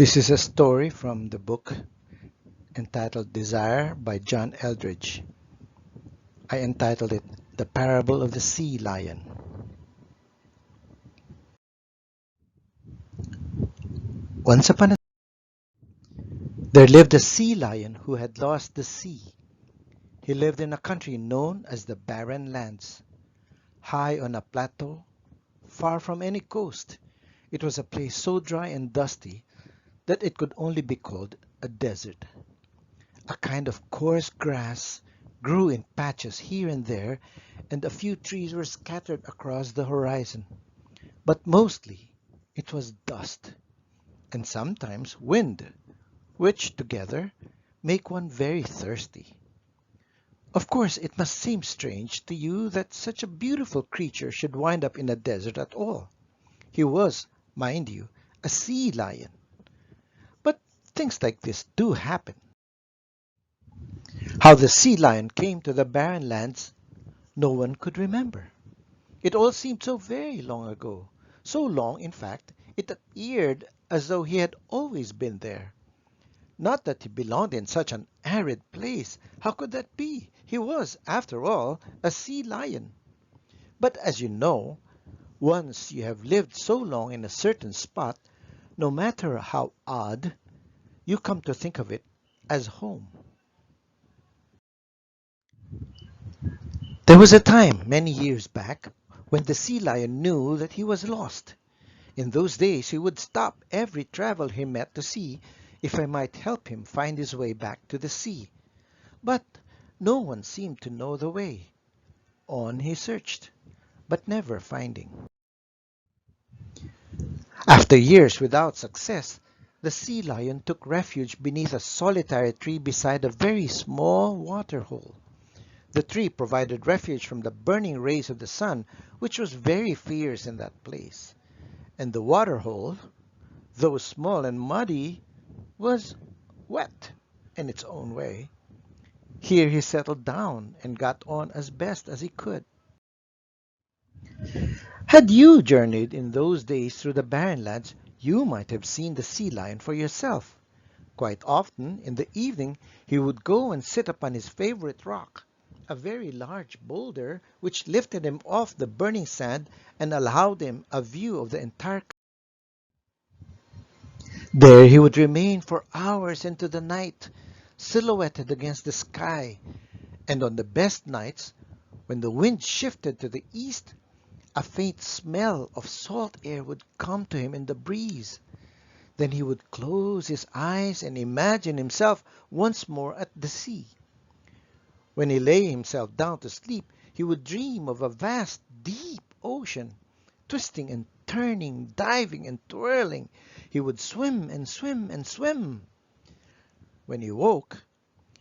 This is a story from the book entitled Desire by John Eldredge. I entitled it The Parable of the Sea Lion. Once upon a time, there lived a sea lion who had lost the sea. He lived in a country known as the Barren Lands, high on a plateau, far from any coast. It was a place so dry and dusty that it could only be called a desert. A kind of coarse grass grew in patches here and there, and a few trees were scattered across the horizon. But mostly it was dust, and sometimes wind, which together make one very thirsty. Of course, it must seem strange to you that such a beautiful creature should wind up in a desert at all. He was, mind you, a sea lion. But things like this do happen. How the sea lion came to the barren lands, no one could remember. It all seemed so very long ago. So long, in fact, it appeared as though he had always been there. Not that he belonged in such an arid place. How could that be? He was, after all, a sea lion. But as you know, once you have lived so long in a certain spot, no matter how odd, you come to think of it as home. There was a time, many years back, when the sea lion knew that he was lost. In those days he would stop every traveler he met to see if I might help him find his way back to the sea. But no one seemed to know the way. On he searched, but never finding. After years without success, the sea lion took refuge beneath a solitary tree beside a very small water hole. The tree provided refuge from the burning rays of the sun, which was very fierce in that place. And the water hole, though small and muddy, was wet in its own way. Here he settled down and got on as best as he could. Had you journeyed in those days through the barren lands, you might have seen the sea lion for yourself. Quite often, in the evening, he would go and sit upon his favorite rock, a very large boulder which lifted him off the burning sand and allowed him a view of the entire country. There he would remain for hours into the night, silhouetted against the sky, and on the best nights, when the wind shifted to the east, a faint smell of salt air would come to him in the breeze. Then he would close his eyes and imagine himself once more at the sea. When he lay himself down to sleep, he would dream of a vast, deep ocean, twisting and turning, diving and twirling. He would swim and swim and swim. When he woke,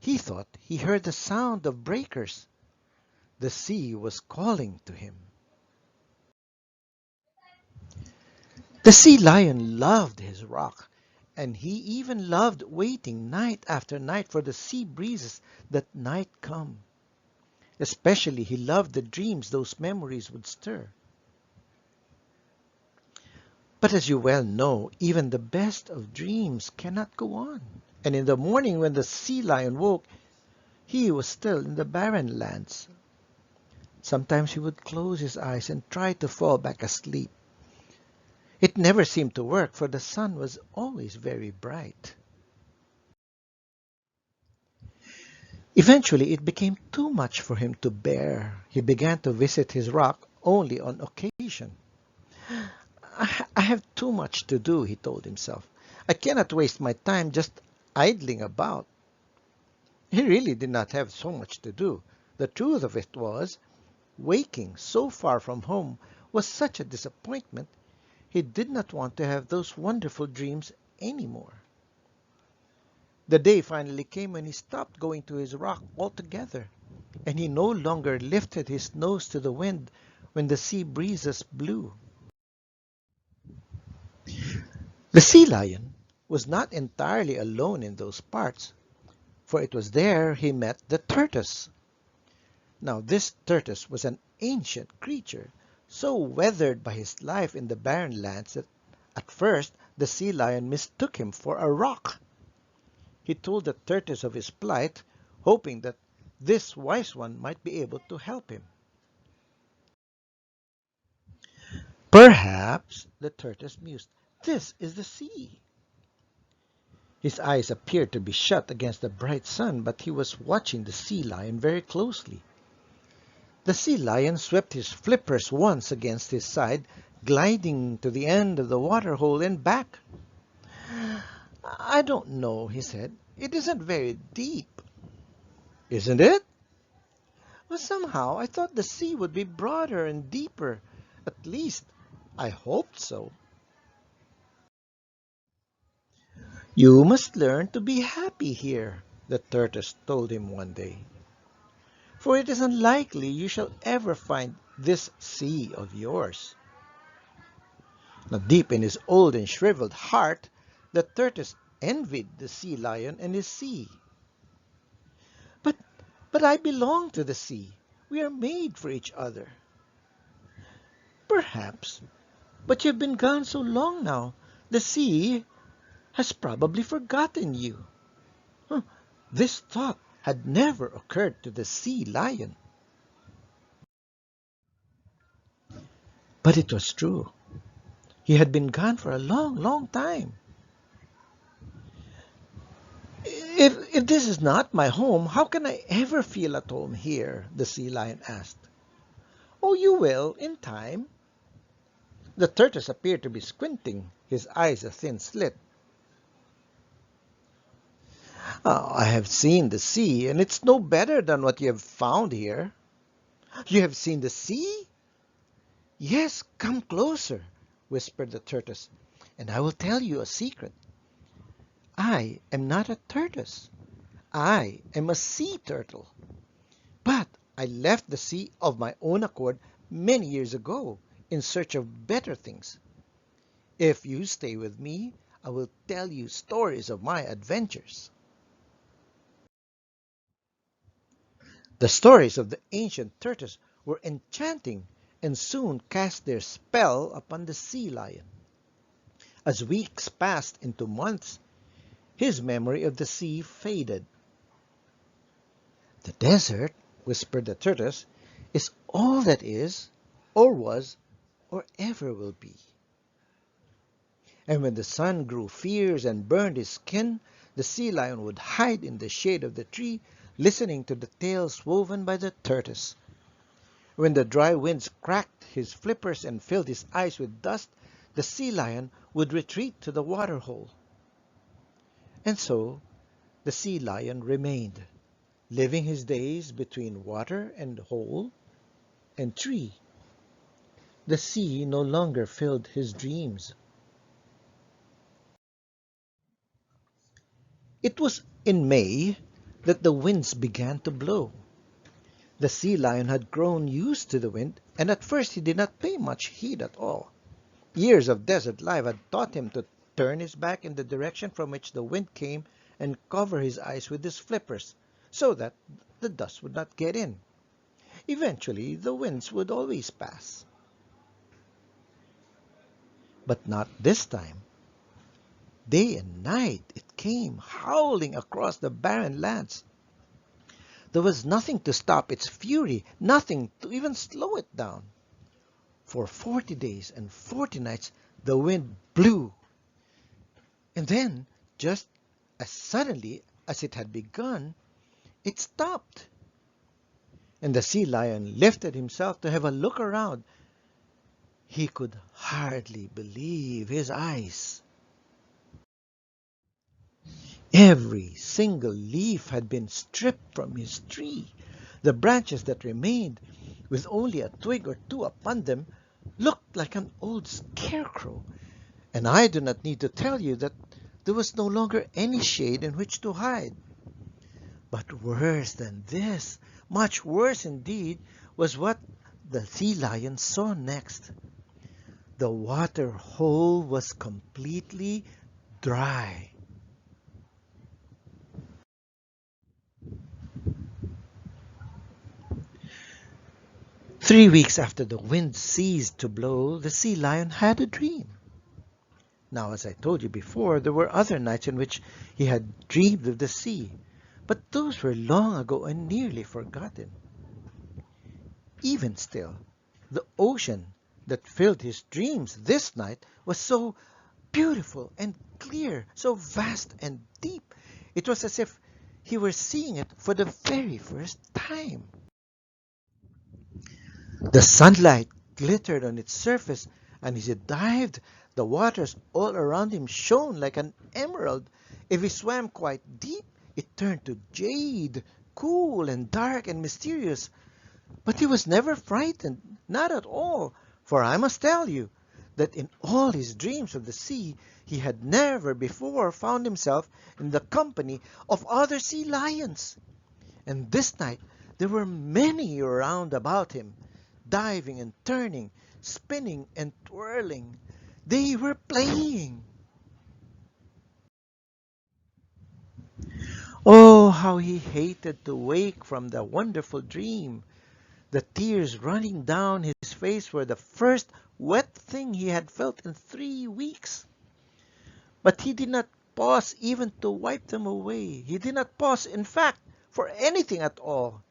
he thought he heard the sound of breakers. The sea was calling to him. The sea lion loved his rock, and he even loved waiting night after night for the sea breezes that might come. Especially he loved the dreams those memories would stir. But as you well know, even the best of dreams cannot go on. And in the morning when the sea lion woke, he was still in the barren lands. Sometimes he would close his eyes and try to fall back asleep. It never seemed to work, for the sun was always very bright. Eventually, it became too much for him to bear. He began to visit his rock only on occasion. I have too much to do, he told himself. I cannot waste my time just idling about. He really did not have so much to do. The truth of it was, waking so far from home was such a disappointment. He did not want to have those wonderful dreams any more. The day finally came when he stopped going to his rock altogether, and he no longer lifted his nose to the wind when the sea breezes blew. The sea lion was not entirely alone in those parts, for it was there he met the tortoise. Now this tortoise was an ancient creature, so weathered by his life in the barren lands that At first, the sea lion mistook him for a rock. He told the tortoise of his plight, hoping that this wise one might be able to help him. Perhaps, the tortoise mused, this is the sea. His eyes appeared to be shut against the bright sun, but he was watching the sea lion very closely. The sea lion swept his flippers once against his side, gliding to the end of the water hole and back. I don't know, he said. It isn't very deep. Isn't it? Well, somehow I thought the sea would be broader and deeper. At least, I hoped so. You must learn to be happy here, the tortoise told him one day. For it is unlikely you shall ever find this sea of yours. Now, deep in his old and shriveled heart, the tortoise envied the sea lion and his sea. But, but I belong to the sea. We are made for each other. Perhaps, but you've been gone so long now, the sea has probably forgotten you. Huh, this thought had never occurred to the sea lion. But it was true. He had been gone for a long, long time. If this is not my home, how can I ever feel at home here? The sea lion asked. Oh, you will, in time. The tortoise appeared to be squinting, his eyes a thin slit. I have seen the sea, and it's no better than what you have found here. You have seen the sea? Yes, come closer, whispered the tortoise, and I will tell you a secret. I am not a tortoise. I am a sea turtle. But I left the sea of my own accord many years ago in search of better things. If you stay with me, I will tell you stories of my adventures. The stories of the ancient tortoise were enchanting and soon cast their spell upon the sea lion. As weeks passed into months, his memory of the sea faded. The desert, whispered the tortoise, is all that is, or was, or ever will be. And when the sun grew fierce and burned his skin, the sea lion would hide in the shade of the tree, listening to the tales woven by the tortoise. When the dry winds cracked his flippers and filled his eyes with dust, the sea lion would retreat to the water hole. And so the sea lion remained, living his days between water and hole and tree. The sea no longer filled his dreams. It was in May that the winds began to blow. The sea lion had grown used to the wind, and at first he did not pay much heed at all. Years of desert life had taught him to turn his back in the direction from which the wind came and cover his eyes with his flippers, so that the dust would not get in. Eventually, the winds would always pass. But not this time. Day and night it came, howling across the barren lands. There was nothing to stop its fury, nothing to even slow it down. For 40 days and 40 nights the wind blew. And then, just as suddenly as it had begun, it stopped. And the sea lion lifted himself to have a look around. He could hardly believe his eyes. Every single leaf had been stripped from his tree. The branches that remained, with only a twig or two upon them, looked like an old scarecrow. And I do not need to tell you that there was no longer any shade in which to hide. But worse than this, much worse indeed, was what the sea lion saw next. The water hole was completely dry. 3 weeks after the wind ceased to blow, the sea lion had a dream. Now, as I told you before, there were other nights in which he had dreamed of the sea, but those were long ago and nearly forgotten. Even still, the ocean that filled his dreams this night was so beautiful and clear, so vast and deep. It was as if he were seeing it for the very first time. The sunlight glittered on its surface, and as he dived, the waters all around him shone like an emerald. If he swam quite deep, it turned to jade, cool and dark and mysterious. But he was never frightened, not at all, for I must tell you that in all his dreams of the sea he had never before found himself in the company of other sea lions. And this night there were many around about him, diving and turning, spinning and twirling. They were playing. Oh, how he hated to wake from the wonderful dream. The tears running down his face were the first wet thing he had felt in 3 weeks. But he did not pause even to wipe them away. He did not pause, in fact, for anything at all.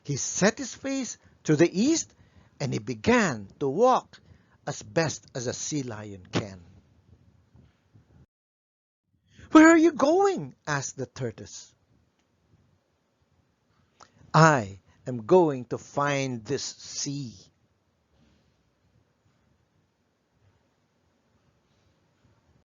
He set his face to the east and he began to walk as best as a sea lion can. "Where are you going?" asked the tortoise. "I am going to find this sea,"